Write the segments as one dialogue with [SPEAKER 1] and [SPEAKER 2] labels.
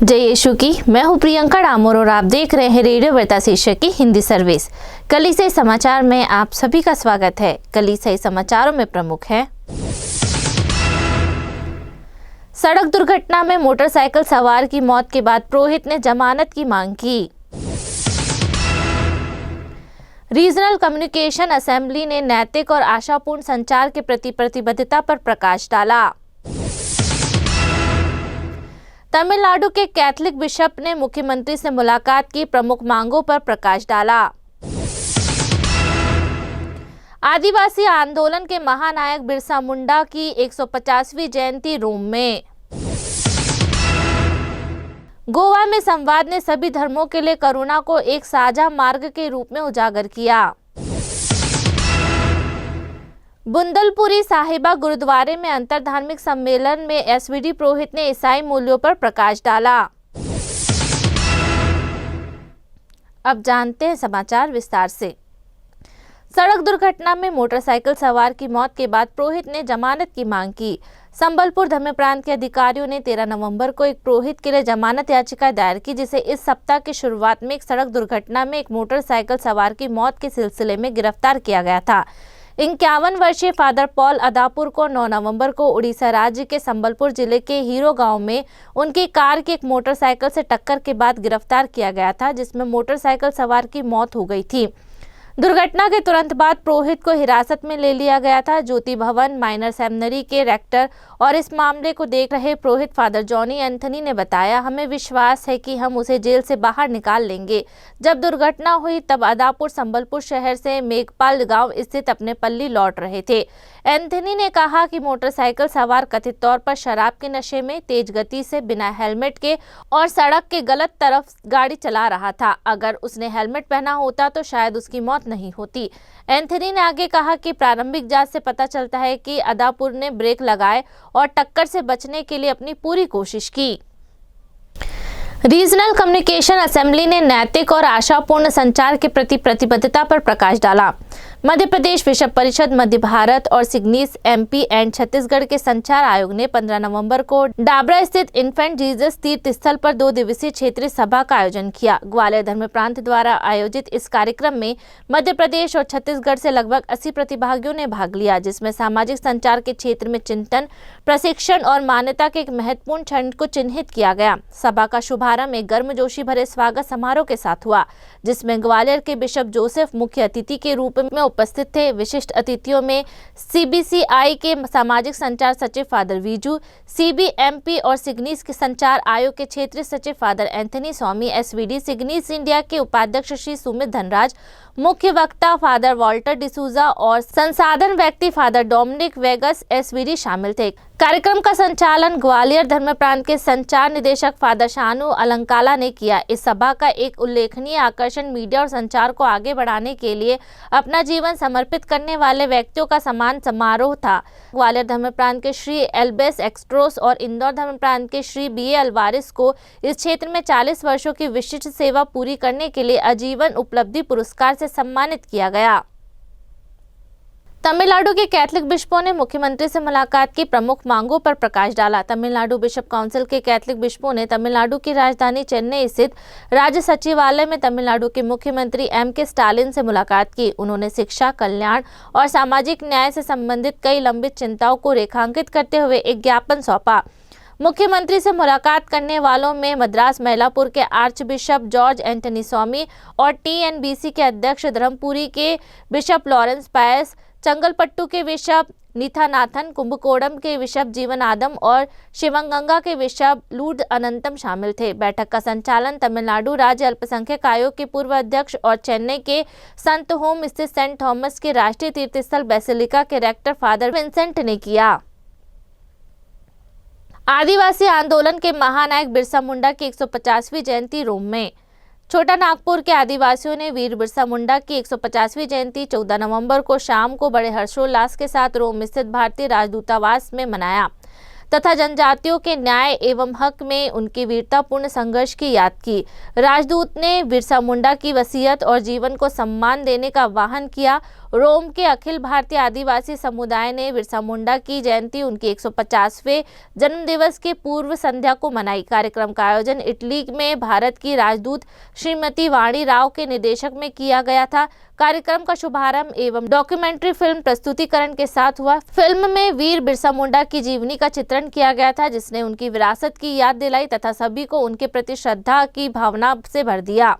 [SPEAKER 1] जय यीशु की। मैं हूं प्रियंका डामोर और आप देख रहे हैं रेडियो वार्ता शीर्षक की हिंदी सर्विस। कलीसिया समाचार में आप सभी का स्वागत है। कलीसिया समाचारों में प्रमुख है। सड़क दुर्घटना में मोटरसाइकिल सवार की मौत के बाद पुरोहित ने जमानत की मांग की। रीजनल कम्युनिकेशन असेंबली ने नैतिक और आशापूर्ण संचार के प्रति प्रतिबद्धता पर प्रकाश डाला। तमिलनाडु के कैथोलिक बिशप ने मुख्यमंत्री से मुलाकात की, प्रमुख मांगों पर प्रकाश डाला। आदिवासी आंदोलन के महानायक बिरसा मुंडा की 150वीं जयंती रोम में। गोवा में संवाद ने सभी धर्मों के लिए करुणा को एक साझा मार्ग के रूप में उजागर किया। बुंदलपुरी साहिबा गुरुद्वारे में अंतर धार्मिक सम्मेलन में एसवीडी पुरोहित ने ईसाई मूल्यों पर प्रकाश डाला। अब जानते हैं समाचार विस्तार से। सड़क दुर्घटना में मोटरसाइकिल सवार की मौत के बाद पुरोहित ने जमानत की मांग की। संबलपुर धर्म प्रांत के अधिकारियों ने 13 नवंबर को एक पुरोहित के लिए जमानत याचिका दायर की, जिसे इस सप्ताह की शुरुआत में एक सड़क दुर्घटना में एक मोटरसाइकिल सवार की मौत के सिलसिले में गिरफ्तार किया गया था। 51 वर्षीय फादर पॉल अदापुर को 9 नवंबर को उड़ीसा राज्य के संबलपुर जिले के हीरो गांव में उनकी कार की एक मोटरसाइकिल से टक्कर के बाद गिरफ्तार किया गया था, जिसमें मोटरसाइकिल सवार की मौत हो गई थी। दुर्घटना के तुरंत बाद पुरोहित को हिरासत में ले लिया गया था। ज्योति भवन माइनर सेमिनरी के रेक्टर और इस मामले को देख रहे पुरोहित फादर जॉनी एंथनी ने बताया, हमें विश्वास है कि हम उसे जेल से बाहर निकाल लेंगे। जब दुर्घटना हुई तब अदापुर संबलपुर शहर से मेघपाल गांव स्थित अपने पल्ली लौट रहे थे। एंथनी ने कहा कि मोटरसाइकिल सवार कथित तौर पर शराब के नशे में तेज गति से बिना हेलमेट के और सड़क के गलत तरफ गाड़ी चला रहा था। अगर उसने हेलमेट पहना होता तो शायद उसकी मौत नहीं होती। एंथनी ने आगे कहा कि प्रारंभिक जांच से पता चलता है कि अदापुर ने ब्रेक लगाए और टक्कर से बचने के लिए अपनी पूरी कोशिश की। रीजनल कम्युनिकेशन असेंबली ने नैतिक और आशापूर्ण संचार के प्रति प्रतिबद्धता पर प्रकाश डाला। मध्य प्रदेश विश्व परिषद, मध्य भारत और सिग्नीस एमपी एंड छत्तीसगढ़ के संचार आयोग ने 15 नवंबर को डाबरा स्थित इन्फेंट जीसस तीर्थ स्थल पर 2 दिवसीय क्षेत्रीय सभा का आयोजन किया। ग्वालियर धर्म प्रांत द्वारा आयोजित इस कार्यक्रम में मध्य प्रदेश और छत्तीसगढ़ से लगभग 80 प्रतिभागियों ने भाग लिया, जिसमें सामाजिक संचार के क्षेत्र में चिंतन, प्रशिक्षण और मान्यता के एक महत्वपूर्ण क्षण को चिन्हित किया गया। सभा का शुभारंभ एक गर्मजोशी भरे स्वागत समारोह के साथ हुआ, जिसमें ग्वालियर के बिशप जोसेफ मुख्य अतिथि के रूप में उपस्थित थे। विशिष्ट अतिथियों में सीबीसीआई के सामाजिक संचार सचिव फादर वीजू, सीबीएमपी और सिग्नीस के संचार आयोग के क्षेत्रीय सचिव फादर एंथनी स्वामी, एसवीडी सिग्नीस इंडिया के उपाध्यक्ष श्री सुमित धनराज, मुख्य वक्ता फादर वॉल्टर डिसूजा और संसाधन व्यक्ति फादर डोमिनिक वेगस एसवीडी शामिल थे। कार्यक्रम का संचालन ग्वालियर धर्म प्रांत के संचार निदेशक फादर शानू अलंकाला ने किया। इस सभा का एक उल्लेखनीय आकर्षण मीडिया और संचार को आगे बढ़ाने के लिए अपना जीवन समर्पित करने वाले व्यक्तियों का सम्मान समारोह था। ग्वालियर धर्म प्रांत के श्री एल्बेस एक्सट्रोस और इंदौर धर्म प्रांत के श्री बीए अल्वारिस को इस क्षेत्र में 40 वर्षों की विशिष्ट सेवा पूरी करने के लिए आजीवन उपलब्धि पुरस्कार से सम्मानित किया गया। तमिलनाडु के कैथोलिक बिशपों ने मुख्यमंत्री से मुलाकात की, प्रमुख मांगों पर प्रकाश डाला। तमिलनाडु बिशप काउंसिल के कैथोलिक बिशपों ने तमिलनाडु की राजधानी चेन्नई स्थित राज्य सचिवालय में तमिलनाडु के मुख्यमंत्री एम.के. स्टालिन से मुलाकात की। उन्होंने शिक्षा, कल्याण और सामाजिक न्याय से संबंधित कई लंबित चिंताओं को रेखांकित करते हुए एक ज्ञापन सौंपा। मुख्यमंत्री से मुलाकात करने वालों में मद्रास मैलापुर के आर्च बिशप जॉर्ज एंटनी स्वामी और टीएनबीसी के अध्यक्ष धर्मपुरी के बिशप लॉरेंस पायस, चंगलपट्टू के बिशप नीथानाथन, कुंभकोणम के बिशप जीवन आदम और शिवगंगा के बिशप लूर्द अनंतम शामिल थे। बैठक का संचालन तमिलनाडु राज्य अल्पसंख्यक आयोग के पूर्व अध्यक्ष और चेन्नई के संत होम स्थित सेंट थॉमस के राष्ट्रीय तीर्थस्थल बेसिलिका के रेक्टर फादर विंसेंट ने किया। आदिवासी आंदोलन के महानायक बिरसा मुंडा की 150वीं जयंती रोम में। छोटा नागपुर के आदिवासियों ने वीर बिरसा मुंडा की 150वीं जयंती 14 नवंबर को शाम को बड़े हर्षोल्लास के साथ रोम स्थित भारतीय राजदूतावास में मनाया। तथा जनजातियों के न्याय एवं हक में उनके वीरतापूर्ण संघर्ष की याद की। राजदूत ने बिरसा मुंडा की वसीयत और जीवन को सम्मान देने का आह्वान किया। रोम के अखिल भारतीय आदिवासी समुदाय ने बिरसा मुंडा की जयंती उनके 150वें जन्मदिवस की पूर्व संध्या को मनाई। कार्यक्रम का आयोजन इटली में भारत की राजदूत श्रीमती वाणी राव के निर्देशक में किया गया था। कार्यक्रम का शुभारंभ एवं डॉक्यूमेंट्री फिल्म प्रस्तुतिकरण के साथ हुआ। फिल्म में वीर बिरसा मुंडा की जीवनी का चित्रण किया गया था, जिसने उनकी विरासत की याद दिलाई तथा सभी को उनके प्रति श्रद्धा की भावना से भर दिया।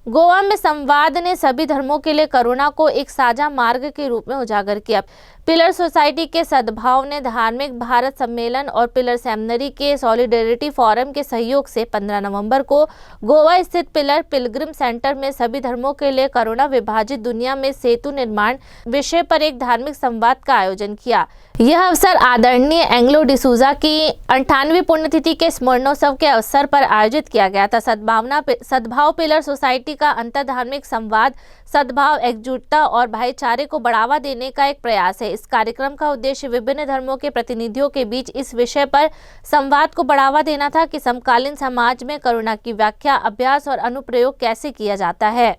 [SPEAKER 1] गोवा में संवाद ने सभी धर्मों के लिए करुणा को एक साझा मार्ग के रूप में उजागर किया। पिलर सोसाइटी के सद्भाव ने धार्मिक भारत सम्मेलन और पिलर सेमिनरी के सॉलिडेरिटी फोरम के सहयोग से 15 नवंबर को गोवा स्थित पिलर पिलग्रिम सेंटर में सभी धर्मों के लिए करुणा विभाजित दुनिया में सेतु निर्माण विषय पर एक धार्मिक संवाद का आयोजन किया। यह अवसर आदरणीय एंग्लो डिसूजा की 98वीं पुण्यतिथि के स्मरणोत्सव के अवसर पर आयोजित किया गया था। सद्भाव पिलर सोसाइटी का अंतरधार्मिक संवाद सद्भाव, एकजुटता और भाईचारे को बढ़ावा देने का एक प्रयास है। इस कार्यक्रम का उद्देश्य विभिन्न धर्मों के प्रतिनिधियों के बीच इस विषय पर संवाद को बढ़ावा देना था कि समकालीन समाज में करुणा की व्याख्या, अभ्यास और अनुप्रयोग कैसे किया जाता है।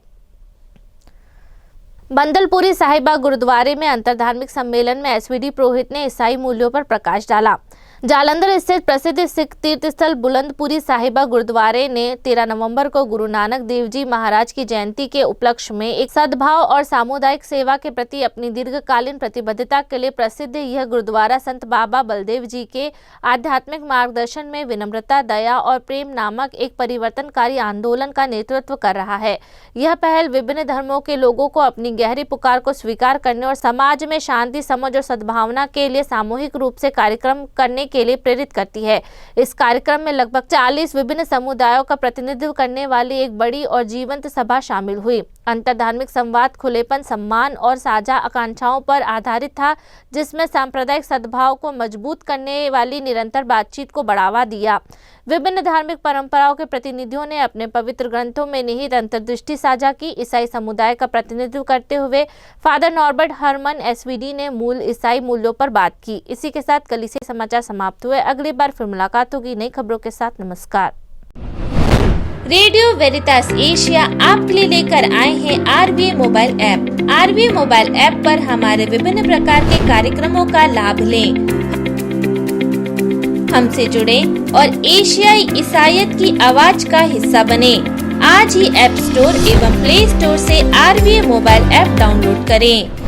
[SPEAKER 1] बंदलपुरी साहिबा गुरुद्वारे में अंतरधार्मिक सम्मेलन में एसवीडी पुरोहित ने ईसाई मूल्यों पर प्रकाश डाला। जालंधर स्थित प्रसिद्ध सिख तीर्थ स्थल बुलंदपुरी साहिबा गुरुद्वारे ने 13 नवंबर को गुरु नानक देव जी महाराज की जयंती के उपलक्ष्य में एक सद्भाव और सामुदायिक सेवा के प्रति अपनी दीर्घकालीन प्रतिबद्धता के लिए प्रसिद्ध यह गुरुद्वारा संत बाबा बलदेव जी के आध्यात्मिक मार्गदर्शन में विनम्रता, दया और प्रेम नामक एक परिवर्तनकारी आंदोलन का नेतृत्व कर रहा है। यह पहल विभिन्न धर्मों के लोगों को अपनी गहरी पुकार को स्वीकार करने और समाज में शांति, समझ और सद्भावना के लिए सामूहिक रूप से कार्यक्रम करने के लिए प्रेरित करती है। इस कार्यक्रम में लगभग 40 विभिन्न समुदायों का प्रतिनिधित्व करने वाली एक बड़ी और जीवंत सभा शामिल हुई। अंतरधार्मिक संवाद खुलेपन, सम्मान और साझा आकांक्षाओं पर आधारित था, जिसमें सांप्रदायिक सद्भाव को मजबूत करने वाली निरंतर बातचीत को बढ़ावा दिया। विभिन्न धार्मिक परंपराओं के प्रतिनिधियों ने अपने पवित्र ग्रंथों में निहित अंतर्दृष्टि साझा की। ईसाई समुदाय का प्रतिनिधित्व करते हुए फादर नॉर्बर्ट हरमन एसवीडी ने मूल ईसाई मूल्यों पर बात की। इसी के साथ कलीसिया समाचार समाप्त हुए। अगली बार फिर मुलाकात होगी नई खबरों के साथ। नमस्कार।
[SPEAKER 2] रेडियो वेरितास एशिया आपके लिए लेकर आए हैं RVA mobile app. RVA mobile app पर हमारे विभिन्न प्रकार के कार्यक्रमों का लाभ लें, हमसे जुड़ें और एशियाई ईसाईयत की आवाज का हिस्सा बने। आज ही ऐप स्टोर एवं प्ले स्टोर से RVA मोबाइल ऐप डाउनलोड करें।